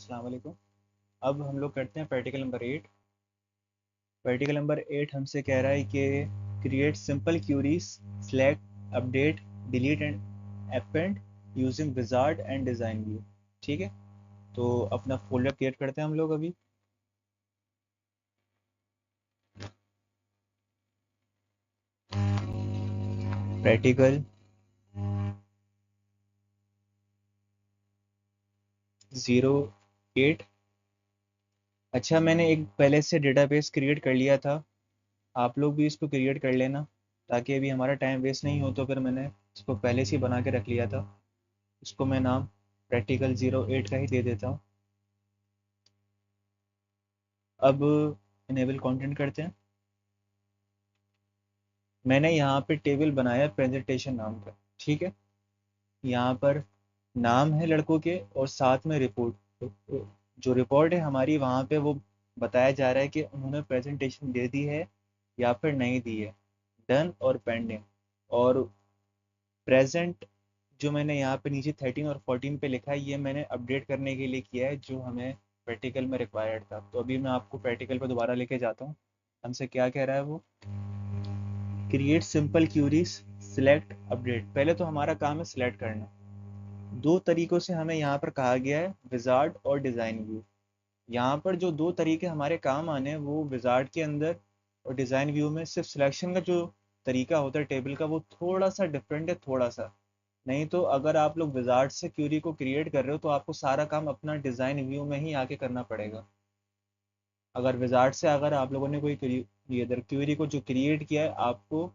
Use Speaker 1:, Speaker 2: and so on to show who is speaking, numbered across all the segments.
Speaker 1: अस्सलाम वालेकुम। अब हम लोग करते हैं प्रैक्टिकल नंबर 8। प्रैक्टिकल नंबर 8 हमसे कह रहा है कि create simple queries, select, update, delete and append using wizard and design view. ठीक है, तो अपना फोल्डर क्रिएट करते हैं हम लोग अभी। प्रैक्टिकल 08। अच्छा, मैंने एक पहले से डेटाबेस क्रिएट कर लिया था, आप लोग भी इसको क्रिएट कर लेना ताकि अभी हमारा टाइम वेस्ट नहीं हो। तो फिर मैंने इसको पहले से ही बना के रख लिया था। इसको मैं नाम प्रैक्टिकल 08 का ही दे देता हूँ। अब इनेबल कंटेंट करते हैं। मैंने यहाँ पे टेबल बनाया प्रेजेंटेशन नाम का। ठीक है, यहाँ पर नाम है लड़कों के और साथ में रिपोर्ट। जो रिपोर्ट है हमारी, वहाँ पे वो बताया जा रहा है कि उन्होंने प्रेजेंटेशन दे दी है या फिर नहीं दी है, डन और पेंडिंग। और प्रेजेंट जो मैंने यहाँ पे नीचे 13 और 14 पे लिखा है, ये मैंने अपडेट करने के लिए किया है जो हमें प्रैक्टिकल में रिक्वायर्ड था। तो अभी मैं आपको प्रैक्टिकल पे दोबारा लेके जाता हूँ। हमसे क्या कह रहा है वो, create simple queries, select, update. पहले तो हमारा काम है सिलेक्ट करना। दो तरीकों से हमें यहाँ पर कहा गया है, विजार्ड और डिज़ाइन व्यू। यहाँ पर जो दो तरीके हमारे काम आने हैं वो विजार्ड के अंदर और डिज़ाइन व्यू में। सिर्फ सिलेक्शन का जो तरीका होता है टेबल का, वो थोड़ा सा डिफरेंट है, थोड़ा सा। नहीं तो अगर आप लोग विजार्ड से क्यूरी को क्रिएट कर रहे हो तो आपको सारा काम अपना डिज़ाइन व्यू में ही आके करना पड़ेगा। अगर विजार्ड से अगर आप लोगों ने कोई इधर क्यूरी को जो क्रिएट किया है, आपको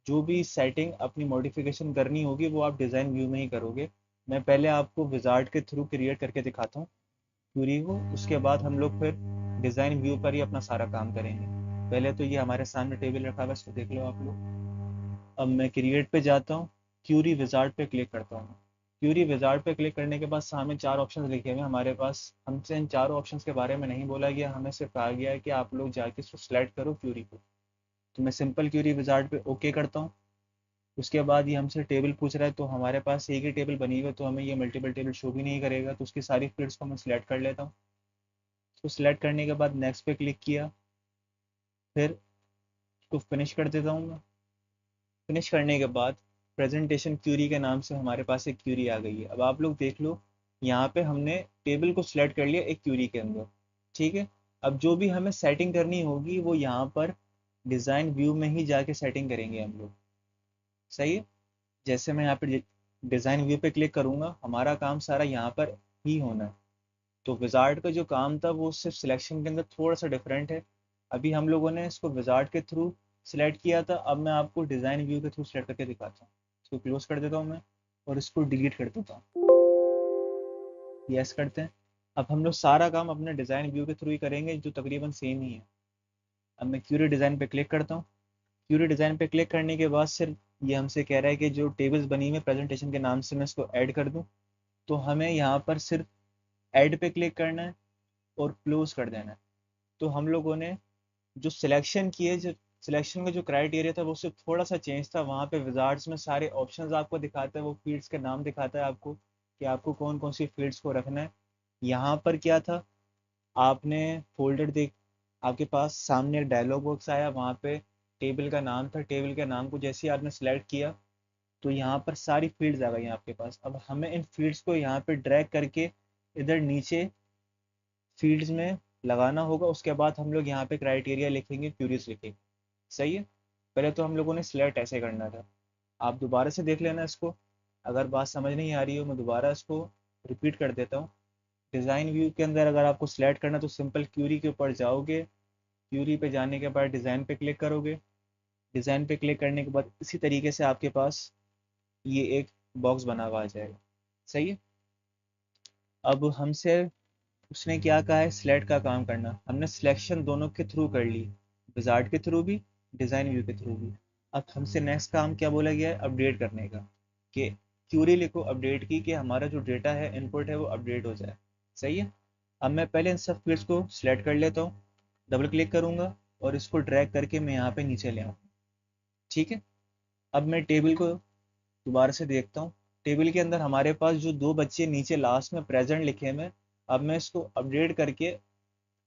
Speaker 1: जो भी सेटिंग अपनी मॉडिफिकेशन करनी होगी वो आप डिज़ाइन व्यू में ही करोगे। मैं पहले आपको विजार्ड के थ्रू क्रिएट करके दिखाता हूँ क्यूरी को, उसके बाद हम लोग फिर डिज़ाइन व्यू पर ही अपना सारा काम करेंगे। पहले तो ये हमारे सामने टेबल रखा हुआ है, इसको देख लो आप लोग। अब मैं क्रिएट पे जाता हूँ, क्यूरी विजार्ड पे क्लिक करता हूँ। क्यूरी विजार्ड पे क्लिक करने के बाद सामने चार ऑप्शंस लिखे हुए हैं हमारे पास। हमसे इन चारों ऑप्शंस के बारे में नहीं बोला गया, हमें सिर्फ कहा गया है कि आप लोग जाके इसको सिलेक्ट करो क्यूरी को। तो मैं सिंपल क्यूरी विजार्ड पे ओके करता हूँ। उसके बाद ये हमसे टेबल पूछ रहा है, तो हमारे पास एक ही टेबल बनी हुई है तो हमें ये मल्टीपल टेबल शो भी नहीं करेगा। तो उसकी सारी फील्ड्स को मैं सिलेक्ट कर लेता हूँ। तो सिलेक्ट करने के बाद नेक्स्ट पे क्लिक किया, फिर उसको फिनिश कर देता हूँ मैं। फिनिश करने के बाद प्रेजेंटेशन क्यूरी के नाम से हमारे पास एक क्यूरी आ गई है। अब आप लोग देख लो, यहाँ पे हमने टेबल को सिलेक्ट कर लिया एक क्यूरी के अंदर। ठीक है, अब जो भी हमें सेटिंग करनी होगी वो यहाँ पर डिज़ाइन व्यू में ही जाके सेटिंग करेंगे हम लोग। सही है, जैसे मैं यहाँ पे डिज़ाइन व्यू पे क्लिक करूँगा, हमारा काम सारा यहाँ पर ही होना है। तो विजार्ड का जो काम था वो सिर्फ सिलेक्शन के अंदर थोड़ा सा डिफरेंट है। अभी हम लोगों ने इसको विजार्ड के थ्रू सिलेक्ट किया था, अब मैं आपको डिज़ाइन व्यू के थ्रू सिलेक्ट करके दिखाता हूँ। इसको क्लोज कर देता हूँ मैं और इसको डिलीट कर देता हूँ। यस करते हैं। अब हम लोग सारा काम अपने डिज़ाइन व्यू के थ्रू ही करेंगे जो तकरीबन सेम ही है। अब मैं क्यूरी डिज़ाइन पे क्लिक करता हूँ। क्यूरी डिज़ाइन पे क्लिक करने के बाद सिर्फ ये हमसे कह रहा है कि जो टेबल्स बनी हुई है प्रेजेंटेशन के नाम से मैं इसको ऐड कर दूँ। तो हमें यहाँ पर सिर्फ ऐड पे क्लिक करना है और क्लोज कर देना है। तो हम लोगों ने जो सिलेक्शन किए, जो सिलेक्शन का जो क्राइटेरिया था वो सिर्फ थोड़ा सा चेंज था। वहाँ पे विजार्ड्स में सारे ऑप्शंस आपको दिखाता है, वो फील्ड्स के नाम दिखाता है आपको कि आपको कौन कौन सी फील्ड्स को रखना है। यहाँ पर क्या था, आपने फोल्डर देख, आपके पास सामने एक डायलॉग बॉक्स आया, वहाँ पे टेबल का नाम था। टेबल के नाम को जैसे ही आपने सेलेक्ट किया तो यहाँ पर सारी फील्ड्स आ गई आपके पास। अब हमें इन फील्ड्स को यहाँ पे ड्रैग करके इधर नीचे फील्ड्स में लगाना होगा। उसके बाद हम लोग यहाँ पे क्राइटेरिया लिखेंगे, क्यूरीज लिखेंगे। सही है, पहले तो हम लोगों ने सिलेक्ट ऐसे करना था। आप दोबारा से देख लेना इसको, अगर बात समझ नहीं आ रही हो मैं दोबारा इसको रिपीट कर देता हूँ। डिज़ाइन व्यू के अंदर अगर आपको सिलेक्ट करना तो सिंपल क्यूरी के ऊपर जाओगे, क्यूरी पे जाने के बाद डिज़ाइन पे क्लिक करोगे। डिज़ाइन पे क्लिक करने के बाद इसी तरीके से आपके पास ये एक बॉक्स बना हुआ आ जाएगा। सही है, अब हमसे उसने क्या कहा है, सिलेक्ट का काम करना। हमने सिलेक्शन दोनों के थ्रू कर ली, विजार्ड के थ्रू भी, डिज़ाइन व्यू के थ्रू भी। अब हमसे नेक्स्ट काम क्या बोला गया है, अपडेट करने का। कि क्यूरी लिखो अपडेट की, कि हमारा जो डेटा है, इनपुट है, वो अपडेट हो जाए। सही है, अब मैं पहले इन सब फील्ड्स को सिलेक्ट कर लेता हूँ, डबल क्लिक करूँगा और इसको ड्रैग करके मैं यहाँ पे नीचे ले आऊँ। ठीक है, अब मैं टेबल को दोबारा से देखता हूँ। टेबल के अंदर हमारे पास जो दो बच्चे नीचे लास्ट में प्रेजेंट लिखे हुए हैं, अब मैं इसको अपडेट करके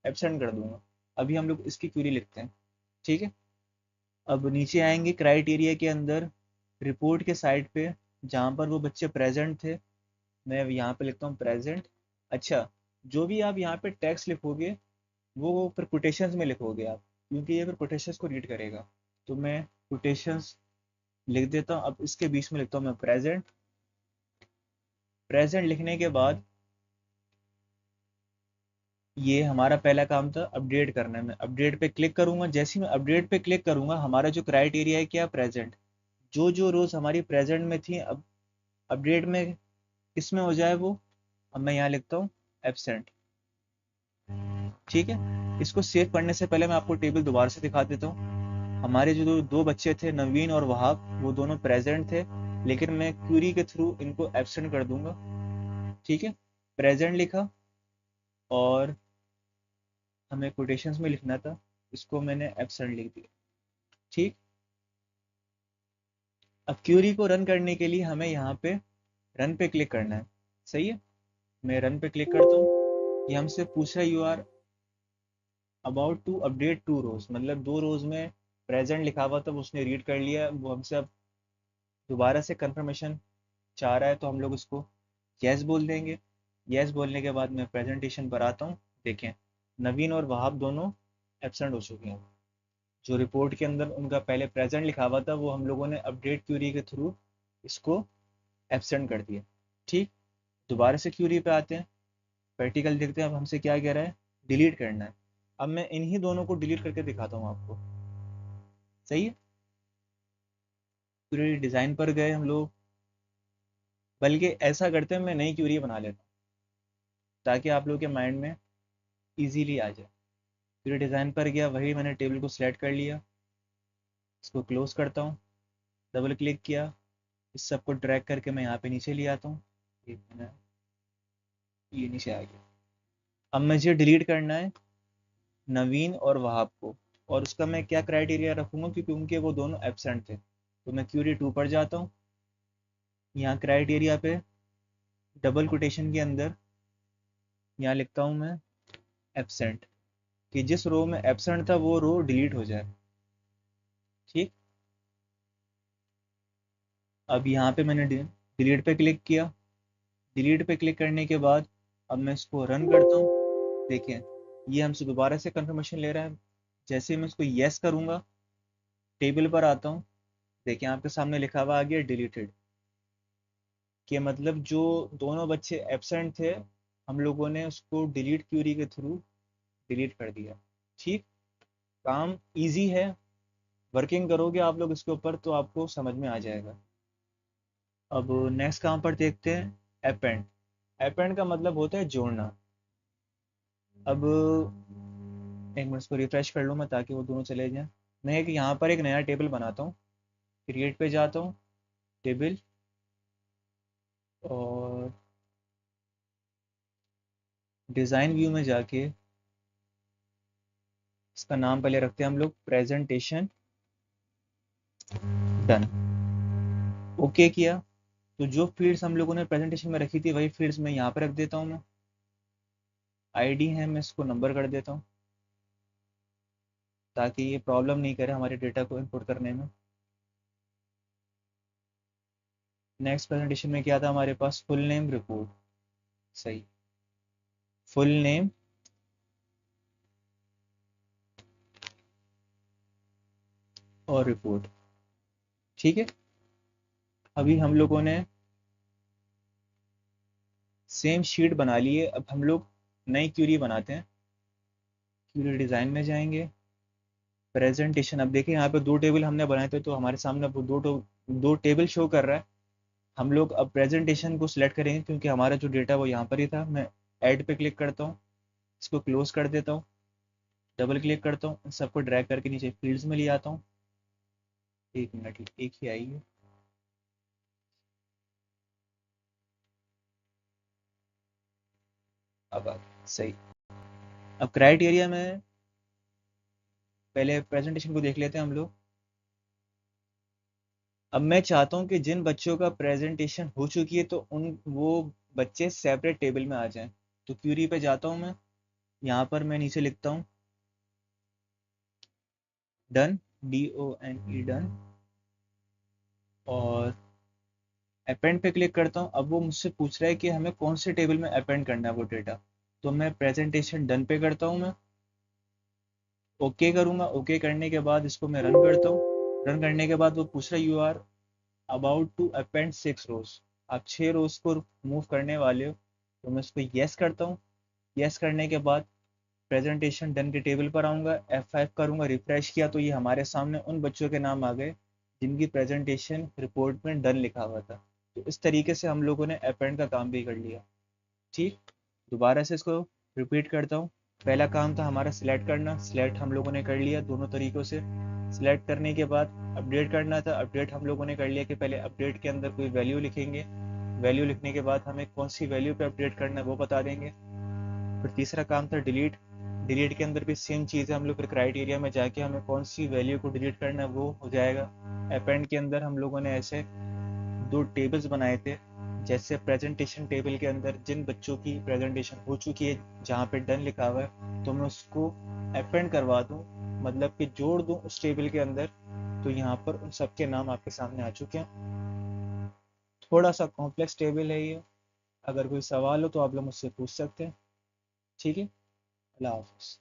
Speaker 1: एब्सेंट कर दूंगा। अभी हम लोग इसकी क्वेरी लिखते हैं, ठीक है। अब नीचे आएंगे क्राइटेरिया के अंदर, रिपोर्ट के साइड पे जहाँ पर वो बच्चे प्रेजेंट थे, मैं यहाँ पे लिखता हूँ प्रेजेंट। अच्छा, जो भी आप यहाँ पे टेक्स्ट लिखोगे वो फिर कोटेशंस में लिखोगे आप, क्योंकि ये फिर कोटेशंस को रीड करेगा। तो मैं कोटेशंस लिख देता हूँ। अब इसके बीच में लिखता हूँ मैं प्रेजेंट। प्रेजेंट लिखने के बाद ये हमारा पहला काम था अपडेट करना है। मैं अपडेट पे क्लिक करूंगा। जैसे ही मैं अपडेट पे क्लिक करूंगा, हमारा जो क्राइटेरिया है क्या, प्रेजेंट। जो जो रोज हमारी प्रेजेंट में थी, अब अपडेट में किस में हो जाए वो, अब मैं यहाँ लिखता हूँ एब्सेंट, ठीक है। इसको सेव करने से पहले मैं आपको टेबल दोबारा से दिखा देता हूँ। हमारे जो दो बच्चे थे, नवीन और वहाब, वो दोनों प्रेजेंट थे, लेकिन मैं क्यूरी के थ्रू इनको एब्सेंट कर दूंगा, ठीक है। प्रेजेंट लिखा और हमें कोटेशंस में लिखना था, इसको मैंने एब्सेंट लिख दिया, ठीक। अब क्यूरी को रन करने के लिए हमें यहाँ पे रन पे क्लिक करना है, सही है। मैं रन पे क्लिक करता हूँ। ये हमसे पूछ रहा है you are about to update 2 rows, मतलब 2 रोज में प्रेजेंट लिखा हुआ था, उसने रीड कर लिया। वो हमसे अब दोबारा से कंफर्मेशन चाह रहा है, तो हम लोग उसको यस बोल देंगे। यस बोलने के बाद मैं प्रेजेंटेशन पर आता हूँ। देखें, नवीन और वहाब दोनों एबसेंट हो चुके हैं। जो रिपोर्ट के अंदर उनका पहले प्रेजेंट लिखा हुआ था, वो हम लोगों ने अपडेट क्यूरी के थ्रू इसको एबसेंट कर दिया, ठीक। दोबारा से क्यूरी पे आते हैं, प्रैक्टिकल देखते हैं। अब हमसे क्या कह रहा है, डिलीट करना है। अब मैं इन्हीं दोनों को डिलीट करके दिखाता हूँ आपको, सही है। क्यूरी डिज़ाइन पर गए हम लोग, बल्कि ऐसा करते हैं, मैं नई क्यूरी बना लेता हूँ ताकि आप लोगों के माइंड में इजीली आ जाए। क्यूरी डिज़ाइन पर गया, वही मैंने टेबल को सिलेक्ट कर लिया, इसको क्लोज करता हूँ। डबल क्लिक किया, इस सबको ड्रैग करके मैं यहाँ पे नीचे ले आता हूँ। ये नीचे आ गया। अब मुझे डिलीट करना है नवीन और वहाब को, और उसका मैं क्या क्राइटेरिया रखूँगा, क्योंकि उनके वो दोनों एब्सेंट थे। तो मैं क्यूरी 2 पर जाता हूँ। यहाँ क्राइटेरिया पे डबल कोटेशन के अंदर यहाँ लिखता हूँ मैं एब्सेंट, कि जिस रो में एब्सेंट था वो रो डिलीट हो जाए, ठीक। अब यहाँ पे मैंने डिलीट पे क्लिक किया। डिलीट पे क्लिक करने के बाद अब मैं इसको रन करता हूँ। देखिए, ये हमसे दोबारा से कंफर्मेशन ले रहा है। जैसे ही मैं इसको येस करूँगा, टेबल पर आता हूँ, देखिए आपके सामने लिखा हुआ आ गया डिलीटेड, कि मतलब जो दोनों बच्चे एब्सेंट थे, हम लोगों ने उसको डिलीट क्यूरी के थ्रू डिलीट कर दिया, ठीक। काम इजी है, वर्किंग करोगे आप लोग इसके ऊपर तो आपको समझ में आ जाएगा। अब नेक्स्ट काम पर देखते हैं अपेंड। अपेंड का मतलब होता है जोड़ना। अब एक मिनट इसको रिफ्रेश कर लूँ मैं, ताकि वो दोनों चले जाएं। मैं एक यहाँ पर एक नया टेबल बनाता हूँ, क्रिएट पे जाता हूँ, टेबल, और डिज़ाइन व्यू में जाके इसका नाम पहले रखते हैं हम लोग प्रेजेंटेशन डन। ओके किया, तो जो फील्ड्स हम लोगों ने प्रेजेंटेशन में रखी थी वही फील्ड्स मैं यहाँ पर रख देता हूँ। मैं आईडी है, मैं इसको नंबर कर देता हूँ, ताकि ये प्रॉब्लम नहीं करे हमारे डेटा को इनपुट करने में। नेक्स्ट प्रेजेंटेशन में क्या था हमारे पास, फुल नेम रिपोर्ट, सही, फुल नेम और रिपोर्ट, ठीक है। अभी हम लोगों ने सेम शीट बना ली है। अब हम लोग नई क्यूरी बनाते हैं। क्यूरी डिज़ाइन में जाएंगे, प्रेजेंटेशन। अब देखिए यहाँ पे 2 टेबल हमने बनाए थे, तो हमारे सामने वो दो टेबल शो कर रहा है। हम लोग अब प्रेजेंटेशन को सिलेक्ट करेंगे, क्योंकि हमारा जो डेटा वो यहाँ पर ही था। मैं ऐड पे क्लिक करता हूँ, इसको क्लोज कर देता हूँ, डबल क्लिक करता हूँ, इन सबको ड्रैग करके नीचे फील्ड्स में ले आता हूँ। एक मिनट, एक ही आई है। अब सही। अब क्राइटेरिया में पहले प्रेजेंटेशन को देख लेते हैं हम लोग। अब मैं चाहता हूँ कि जिन बच्चों का प्रेजेंटेशन हो चुकी है, तो उन वो बच्चे सेपरेट टेबल में आ जाएं। तो क्यूरी पे जाता हूँ मैं, यहाँ पर मैं नीचे लिखता हूँ डन, DONE डन, और अपेंड पे क्लिक करता हूँ। अब वो मुझसे पूछ रहा है कि हमें कौन से टेबल में अपेंड करना है वो डेटा। तो मैं प्रेजेंटेशन डन पे करता हूँ, मैं ओके करूँगा। ओके करने के बाद इसको मैं रन करता हूँ। रन करने के बाद वो पूछ रहा है you are about to append 6 rows, आप 6 रोज को मूव करने वाले हो। तो मैं उसको येस करता हूँ। येस करने के बाद प्रेजेंटेशन डन के टेबल पर आऊँगा, F5 करूँगा, रिफ्रेश किया तो ये हमारे सामने उन बच्चों के नाम आ गए जिनकी प्रेजेंटेशन रिपोर्ट में डन लिखा हुआ था। तो इस तरीके से हम लोगों ने अपेंड का काम भी कर लिया। ठीक, दोबारा से इसको रिपीट करता हूँ। पहला काम था हमारा सिलेक्ट करना, सिलेक्ट हम लोगों ने कर लिया दोनों तरीक़ों से। सिलेक्ट करने के बाद अपडेट करना था, अपडेट हम लोगों ने कर लिया कि पहले अपडेट के अंदर कोई वैल्यू लिखेंगे, वैल्यू लिखने के बाद हमें कौन सी वैल्यू पे अपडेट करना है वो बता देंगे। फिर तीसरा काम था डिलीट, डिलीट के अंदर भी सेम चीज़ है, हम लोग फिर क्राइटेरिया में जाके हमें कौन सी वैल्यू को डिलीट करना है वो हो जाएगा। अपेंड के अंदर हम लोगों ने ऐसे 2 टेबल्स बनाए थे, जैसे प्रेजेंटेशन टेबल के अंदर जिन बच्चों की प्रेजेंटेशन हो चुकी है जहाँ पे डन लिखा हुआ है तो मैं उसको अपेंड करवा दूँ, मतलब कि जोड़ दूँ उस टेबल के अंदर। तो यहाँ पर उन सबके नाम आपके सामने आ चुके हैं। थोड़ा सा कॉम्प्लेक्स टेबल है ये, अगर कोई सवाल हो तो आप लोग मुझसे पूछ सकते हैं। ठीक है, अल्लाह हाफिज़।